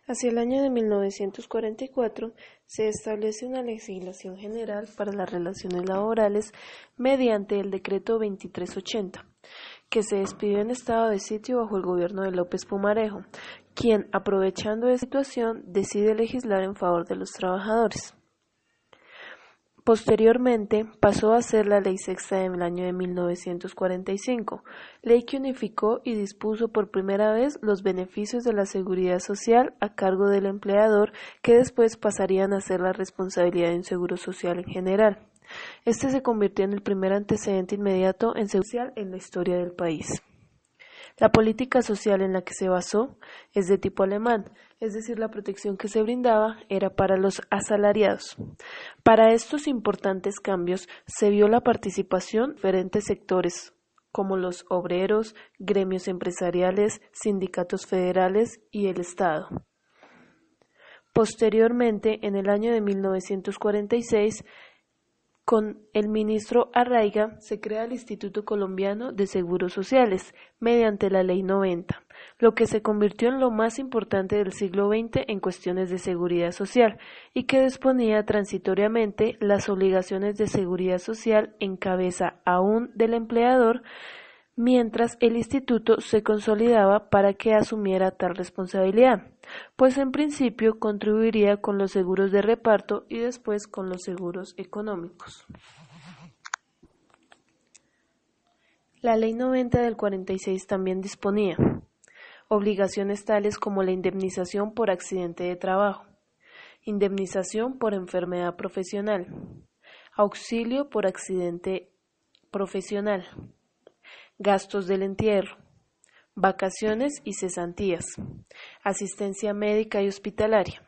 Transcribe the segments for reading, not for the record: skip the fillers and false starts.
Hacia el año de 1944 se establece una legislación general para las relaciones laborales mediante el Decreto 2380, que se despidió en estado de sitio bajo el gobierno de López Pumarejo, quien, aprovechando de situación, decide legislar en favor de los trabajadores. Posteriormente pasó a ser la Ley Sexta del año de 1945, ley que unificó y dispuso por primera vez los beneficios de la seguridad social a cargo del empleador, que después pasarían a ser la responsabilidad de un seguro social en general. Este se convirtió en el primer antecedente inmediato en seguridad social en la historia del país. La política social en la que se basó es de tipo alemán, es decir, la protección que se brindaba era para los asalariados. Para estos importantes cambios se vio la participación de diferentes sectores, como los obreros, gremios empresariales, sindicatos federales y el Estado. Posteriormente, en el año de 1946, con el ministro Arraiga se crea el Instituto Colombiano de Seguros Sociales mediante la Ley 90, lo que se convirtió en lo más importante del siglo XX en cuestiones de seguridad social y que disponía transitoriamente las obligaciones de seguridad social en cabeza aún del empleador, mientras el instituto se consolidaba para que asumiera tal responsabilidad, pues en principio contribuiría con los seguros de reparto y después con los seguros económicos. La Ley 90 del 46 también disponía obligaciones tales como la indemnización por accidente de trabajo, indemnización por enfermedad profesional, auxilio por accidente profesional, gastos del entierro, vacaciones y cesantías, asistencia médica y hospitalaria.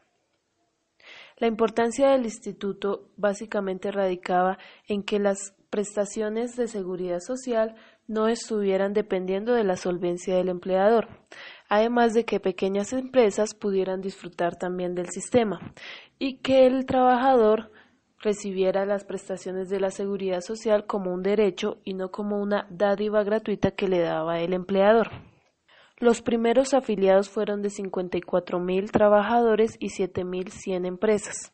La importancia del instituto básicamente radicaba en que las prestaciones de seguridad social no estuvieran dependiendo de la solvencia del empleador, además de que pequeñas empresas pudieran disfrutar también del sistema y que el trabajador recibiera las prestaciones de la seguridad social como un derecho y no como una dádiva gratuita que le daba el empleador. Los primeros afiliados fueron de 54.000 trabajadores y 7.100 empresas.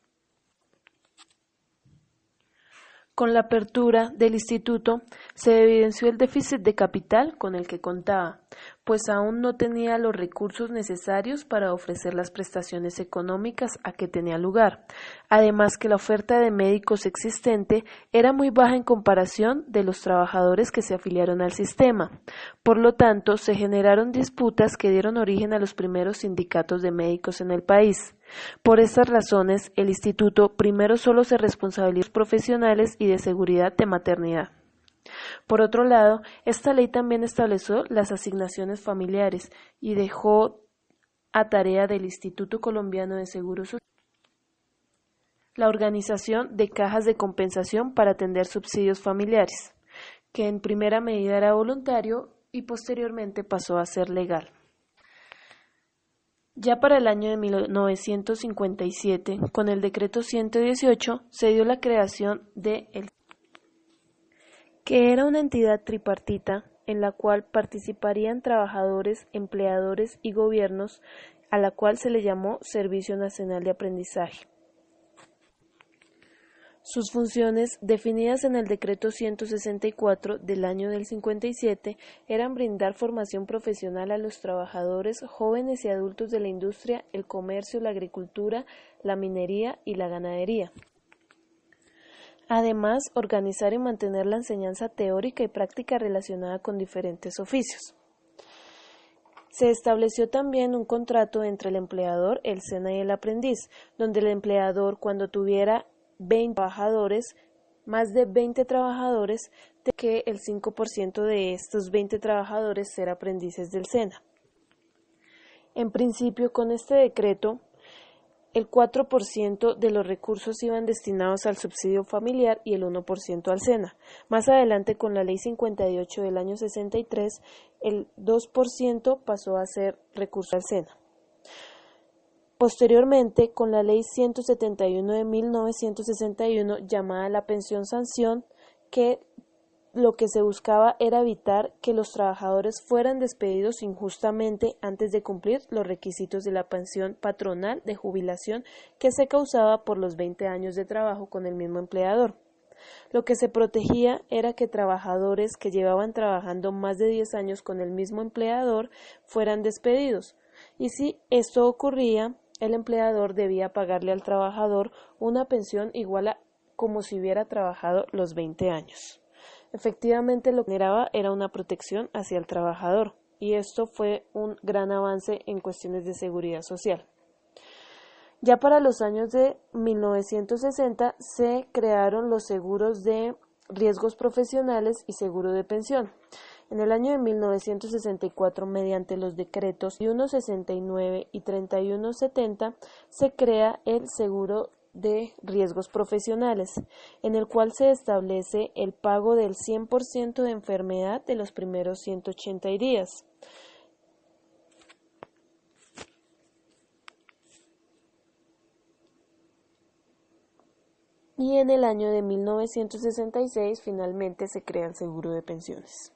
Con la apertura del instituto se evidenció el déficit de capital con el que contaba, pues aún no tenía los recursos necesarios para ofrecer las prestaciones económicas a que tenía lugar, además que la oferta de médicos existente era muy baja en comparación de los trabajadores que se afiliaron al sistema. Por lo tanto, se generaron disputas que dieron origen a los primeros sindicatos de médicos en el país. Por estas razones, el instituto primero solo se responsabilizó de los profesionales y de seguridad de maternidad. Por otro lado, esta ley también estableció las asignaciones familiares y dejó a tarea del Instituto Colombiano de Seguros Sociales la organización de cajas de compensación para atender subsidios familiares, que en primera medida era voluntario y posteriormente pasó a ser legal. Ya para el año de 1957, con el decreto 118, se dio la creación de el que era una entidad tripartita en la cual participarían trabajadores, empleadores y gobiernos, a la cual se le llamó Servicio Nacional de Aprendizaje. Sus funciones, definidas en el decreto 164 del año del 57, eran brindar formación profesional a los trabajadores jóvenes y adultos de la industria, el comercio, la agricultura, la minería y la ganadería. Además, organizar y mantener la enseñanza teórica y práctica relacionada con diferentes oficios. Se estableció también un contrato entre el empleador, el SENA y el aprendiz, donde el empleador, cuando tuviera 20 trabajadores, más de 20 trabajadores, que el 5% de estos 20 trabajadores ser aprendices del SENA. En principio, con este decreto, el 4% de los recursos iban destinados al subsidio familiar y el 1% al SENA. Más adelante, con la Ley 58 del año 63, el 2% pasó a ser recurso al SENA. Posteriormente, con la Ley 171 de 1961, llamada la Pensión Sanción, que lo que se buscaba era evitar que los trabajadores fueran despedidos injustamente antes de cumplir los requisitos de la pensión patronal de jubilación que se causaba por los 20 años de trabajo con el mismo empleador. Lo que se protegía era que trabajadores que llevaban trabajando más de 10 años con el mismo empleador fueran despedidos, y si esto ocurría, el empleador debía pagarle al trabajador una pensión igual a como si hubiera trabajado los 20 años. Efectivamente, lo que generaba era una protección hacia el trabajador, y esto fue un gran avance en cuestiones de seguridad social. Ya para los años de 1960 se crearon los seguros de riesgos profesionales y seguro de pensión. En el año de 1964, mediante los decretos 3169 y 3170, se crea el seguro de riesgos profesionales, en el cual se establece el pago del 100% de enfermedad de los primeros 180 días. Y en el año de 1966 finalmente se crea el seguro de pensiones.